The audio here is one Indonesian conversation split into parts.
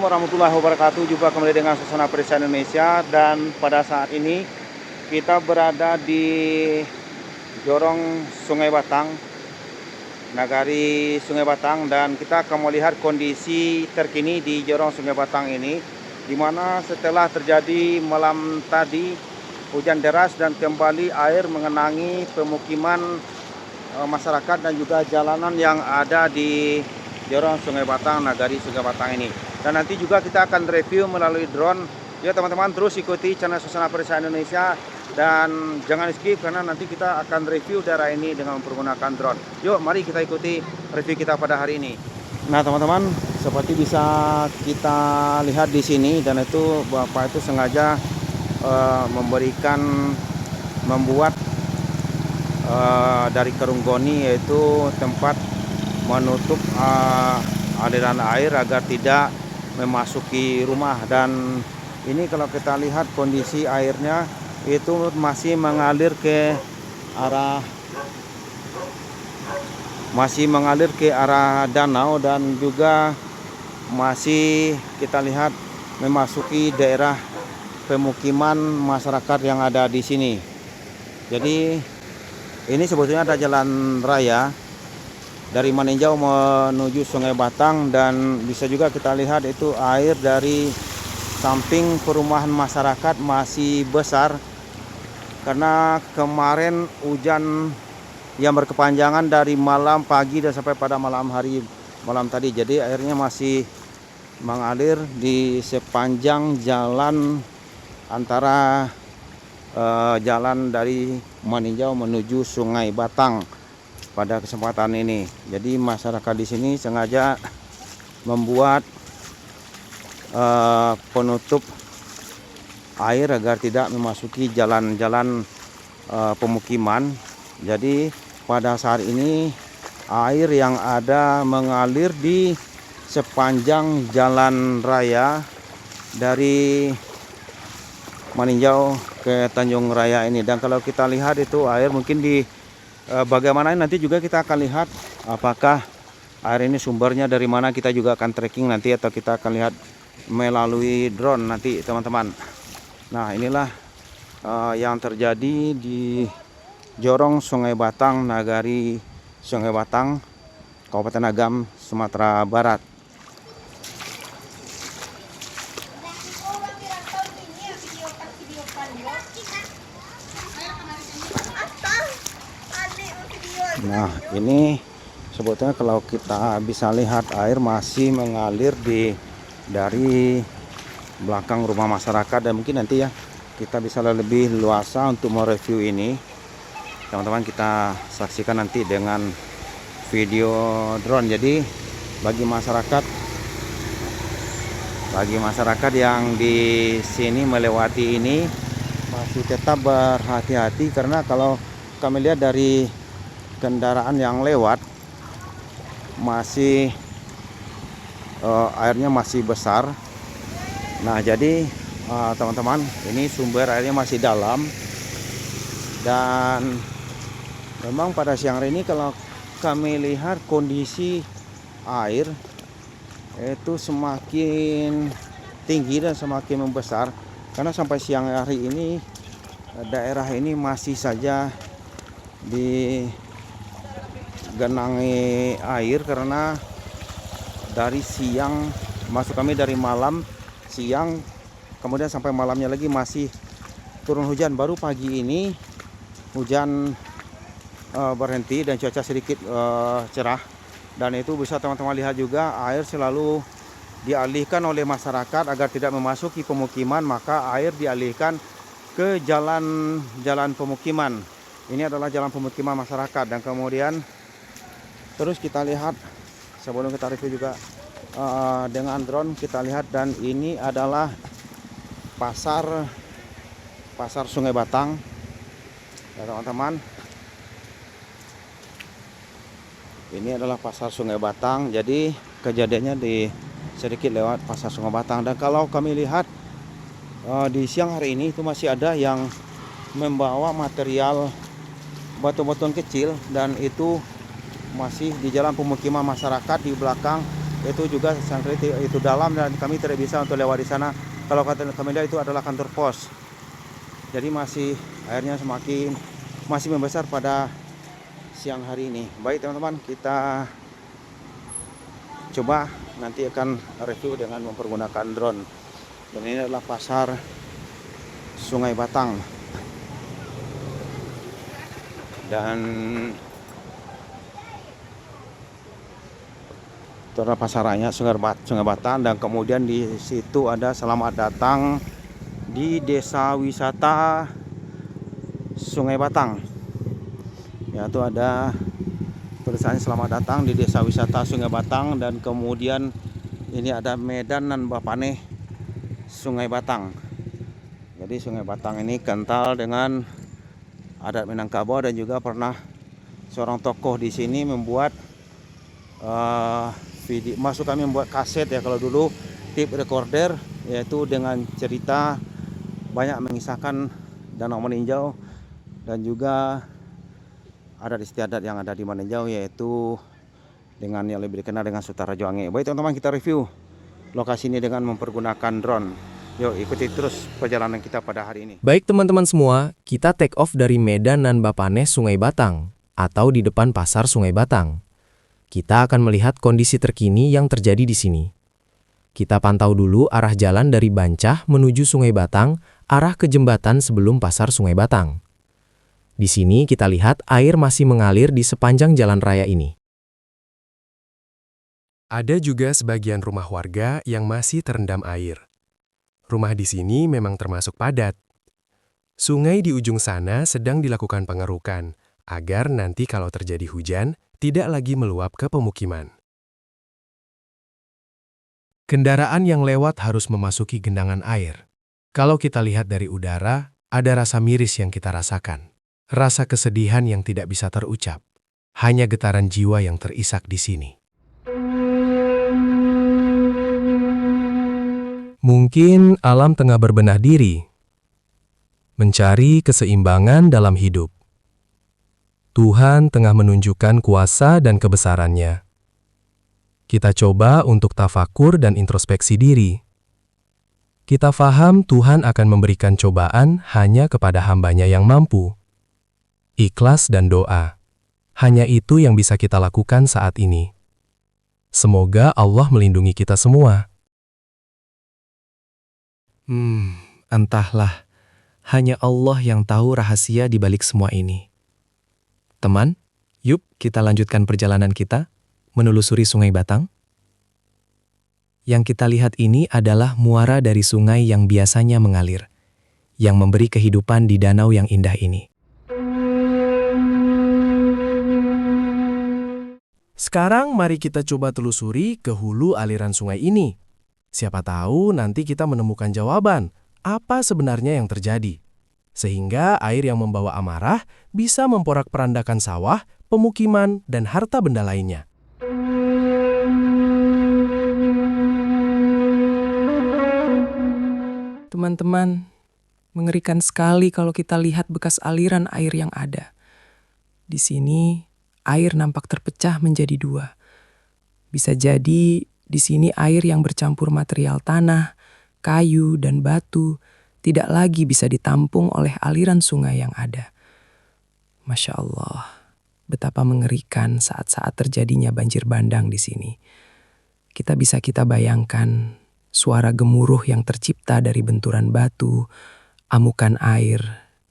Assalamualaikum warahmatullahi wabarakatuh. Jumpa kembali dengan Suasana Pedesaan Indonesia. Dan pada saat ini kita berada di Jorong Sungai Batang, Nagari Sungai Batang. Dan kita akan melihat kondisi terkini di Jorong Sungai Batang ini, dimana setelah terjadi malam tadi hujan deras dan kembali air mengenangi pemukiman masyarakat dan juga jalanan yang ada di Jorong Sungai Batang, Nagari Sungai Batang ini. Dan nanti juga kita akan review melalui drone. Ya teman-teman, terus ikuti channel Suasana Pedesaan Indonesia dan jangan skip karena nanti kita akan review daerah ini dengan menggunakan drone. Yuk, mari kita ikuti review kita pada hari ini. Nah teman-teman, seperti bisa kita lihat di sini, dan itu Bapak itu sengaja membuat dari kerung goni, yaitu tempat menutup aliran air agar tidak memasuki rumah. Dan ini kalau kita lihat kondisi airnya itu masih mengalir ke arah danau, dan juga masih kita lihat memasuki daerah pemukiman masyarakat yang ada di sini. Jadi ini sebetulnya ada jalan raya dari Maninjau menuju Sungai Batang, dan bisa juga kita lihat itu air dari samping perumahan masyarakat masih besar karena kemarin hujan yang berkepanjangan dari malam pagi dan sampai pada malam tadi. Jadi airnya masih mengalir di sepanjang jalan antara jalan dari Maninjau menuju Sungai Batang pada kesempatan ini. Jadi masyarakat di sini sengaja membuat penutup air agar tidak memasuki jalan-jalan pemukiman. Jadi pada saat ini air yang ada mengalir di sepanjang jalan raya dari Maninjau ke Tanjung Raya ini. Dan kalau kita lihat itu air mungkin di bagaimana nanti juga kita akan lihat apakah air ini sumbernya dari mana, kita juga akan tracking nanti, atau kita akan lihat melalui drone nanti teman-teman. Nah inilah yang terjadi di Jorong Sungai Batang, Nagari Sungai Batang, Kabupaten Agam, Sumatera Barat. Nah ini sebetulnya kalau kita bisa lihat air masih mengalir dari belakang rumah masyarakat, dan mungkin nanti ya kita bisa lebih luasa untuk mereview ini. Teman-teman, kita saksikan nanti dengan video drone. Jadi bagi masyarakat yang di sini melewati ini masih tetap berhati-hati, karena kalau kami lihat dari kendaraan yang lewat masih airnya masih besar. Nah jadi teman-teman, ini sumber airnya masih dalam, dan memang pada siang hari ini kalau kami lihat kondisi air itu semakin tinggi dan semakin membesar, karena sampai siang hari ini daerah ini masih saja digenangi air, karena dari siang, masuk kami dari malam, siang, kemudian sampai malamnya lagi masih turun hujan. Baru pagi ini hujan berhenti dan cuaca sedikit cerah, dan itu bisa teman-teman lihat juga air selalu dialihkan oleh masyarakat agar tidak memasuki pemukiman, maka air dialihkan ke jalan pemukiman. Ini adalah jalan pemukiman masyarakat. Dan kemudian terus kita lihat, sebelum kita review juga dengan drone kita lihat, dan ini adalah pasar Sungai Batang ya teman-teman. Ini adalah pasar Sungai Batang. Jadi kejadiannya sedikit lewat pasar Sungai Batang. Dan kalau kami lihat di siang hari ini itu masih ada yang membawa material batu-batuan kecil, dan itu masih di jalan pemukiman masyarakat di belakang itu juga sangat itu dalam dan kami tidak bisa untuk lewat di sana. Kalau kata kami lihat itu adalah kantor pos. Jadi airnya masih membesar pada siang hari ini. Baik teman-teman, kita coba nanti akan review dengan mempergunakan drone. Dan ini adalah pasar Sungai Batang. Dan itu adalah pasarannya Sungai Batang, dan kemudian di situ ada selamat datang di Desa Wisata Sungai Batang. Ya, itu ada tulisannya selamat datang di Desa Wisata Sungai Batang, dan kemudian ini ada Medan nan Bapane Sungai Batang. Jadi Sungai Batang ini kental dengan adat Minangkabau, dan juga pernah seorang tokoh di sini membuat kami membuat kaset ya kalau dulu, tape recorder, yaitu dengan cerita banyak mengisahkan Danau Meninjau dan juga adat istiadat yang ada di Meninjau, yaitu dengan yang lebih dikenal dengan Sutarajo Ange. Baik teman-teman, kita review lokasi ini dengan mempergunakan drone. Yuk ikuti terus perjalanan kita pada hari ini. Baik teman-teman semua, kita take off dari Medan nan Bapane Sungai Batang atau di depan pasar Sungai Batang. Kita akan melihat kondisi terkini yang terjadi di sini. Kita pantau dulu arah jalan dari Bancah menuju Sungai Batang, arah ke jembatan sebelum pasar Sungai Batang. Di sini kita lihat air masih mengalir di sepanjang jalan raya ini. Ada juga sebagian rumah warga yang masih terendam air. Rumah di sini memang termasuk padat. Sungai di ujung sana sedang dilakukan pengerukan, agar nanti kalau terjadi hujan, tidak lagi meluap ke pemukiman. Kendaraan yang lewat harus memasuki genangan air. Kalau kita lihat dari udara, ada rasa miris yang kita rasakan. Rasa kesedihan yang tidak bisa terucap. Hanya getaran jiwa yang terisak di sini. Mungkin alam tengah berbenah diri, mencari keseimbangan dalam hidup. Tuhan tengah menunjukkan kuasa dan kebesarannya. Kita coba untuk tafakur dan introspeksi diri. Kita faham Tuhan akan memberikan cobaan hanya kepada hamba-Nya yang mampu. Ikhlas dan doa. Hanya itu yang bisa kita lakukan saat ini. Semoga Allah melindungi kita semua. Entahlah, hanya Allah yang tahu rahasia di balik semua ini. Teman, yuk kita lanjutkan perjalanan kita menelusuri Sungai Batang. Yang kita lihat ini adalah muara dari sungai yang biasanya mengalir, yang memberi kehidupan di danau yang indah ini. Sekarang mari kita coba telusuri ke hulu aliran sungai ini. Siapa tahu nanti kita menemukan jawaban apa sebenarnya yang terjadi. Sehingga air yang membawa amarah bisa memporak-perandakan sawah, pemukiman, dan harta benda lainnya. Teman-teman, mengerikan sekali kalau kita lihat bekas aliran air yang ada. Di sini, air nampak terpecah menjadi dua. Bisa jadi di sini air yang bercampur material tanah, kayu, dan batu tidak lagi bisa ditampung oleh aliran sungai yang ada. Masya Allah, betapa mengerikan saat-saat terjadinya banjir bandang di sini. Kita bayangkan suara gemuruh yang tercipta dari benturan batu, amukan air,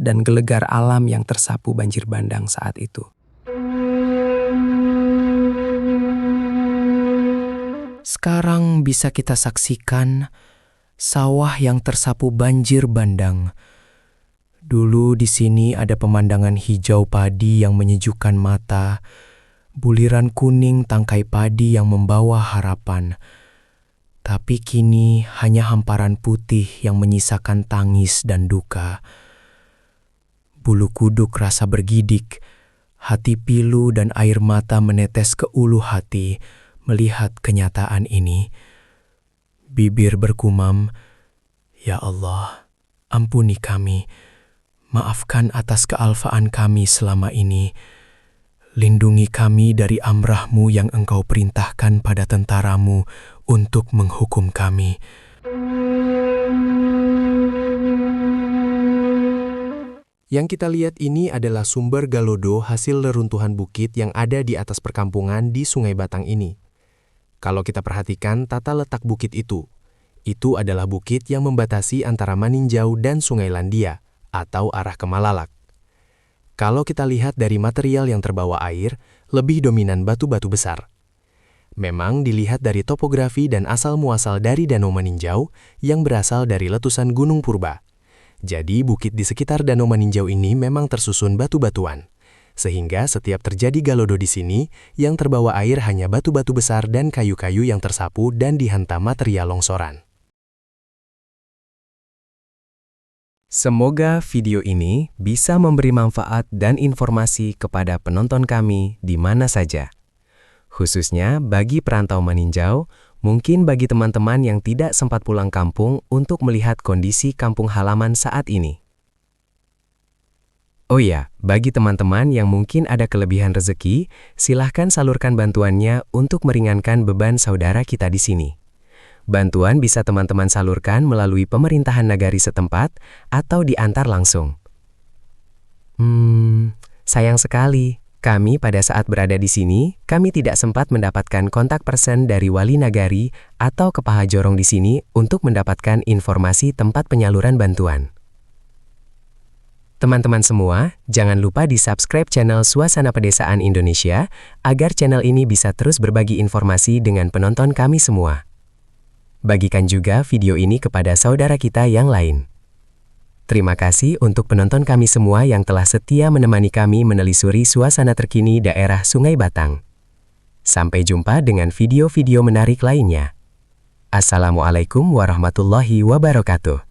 dan gelegar alam yang tersapu banjir bandang saat itu. Sekarang bisa kita saksikan sawah yang tersapu banjir bandang. Dulu di sini ada pemandangan hijau padi yang menyejukkan mata, buliran kuning tangkai padi yang membawa harapan. Tapi kini hanya hamparan putih yang menyisakan tangis dan duka. Bulu kuduk rasa bergidik, hati pilu dan air mata menetes ke ulu hati melihat kenyataan ini. Bibir bergumam, "Ya Allah, ampuni kami, maafkan atas kealfaan kami selama ini. Lindungi kami dari amrah-Mu yang Engkau perintahkan pada tentara-Mu untuk menghukum kami. Yang kita lihat ini adalah sumber Galodo hasil reruntuhan bukit yang ada di atas perkampungan di Sungai Batang ini. Kalau kita perhatikan tata letak bukit itu adalah bukit yang membatasi antara Maninjau dan Sungai Landia, atau arah ke Malalak. Kalau kita lihat dari material yang terbawa air, lebih dominan batu-batu besar. Memang dilihat dari topografi dan asal-muasal dari Danau Maninjau yang berasal dari letusan Gunung Purba. Jadi bukit di sekitar Danau Maninjau ini memang tersusun batu-batuan. Sehingga setiap terjadi galodo di sini, yang terbawa air hanya batu-batu besar dan kayu-kayu yang tersapu dan dihantam material longsoran. Semoga video ini bisa memberi manfaat dan informasi kepada penonton kami di mana saja. Khususnya bagi perantau Maninjau, mungkin bagi teman-teman yang tidak sempat pulang kampung untuk melihat kondisi kampung halaman saat ini. Oh ya, bagi teman-teman yang mungkin ada kelebihan rezeki, silahkan salurkan bantuannya untuk meringankan beban saudara kita di sini. Bantuan bisa teman-teman salurkan melalui pemerintahan nagari setempat atau diantar langsung. Sayang sekali. Kami pada saat berada di sini, kami tidak sempat mendapatkan kontak person dari wali nagari atau Kepaha Jorong di sini untuk mendapatkan informasi tempat penyaluran bantuan. Teman-teman semua, jangan lupa di-subscribe channel Suasana Pedesaan Indonesia agar channel ini bisa terus berbagi informasi dengan penonton kami semua. Bagikan juga video ini kepada saudara kita yang lain. Terima kasih untuk penonton kami semua yang telah setia menemani kami menelusuri suasana terkini daerah Sungai Batang. Sampai jumpa dengan video-video menarik lainnya. Assalamualaikum warahmatullahi wabarakatuh.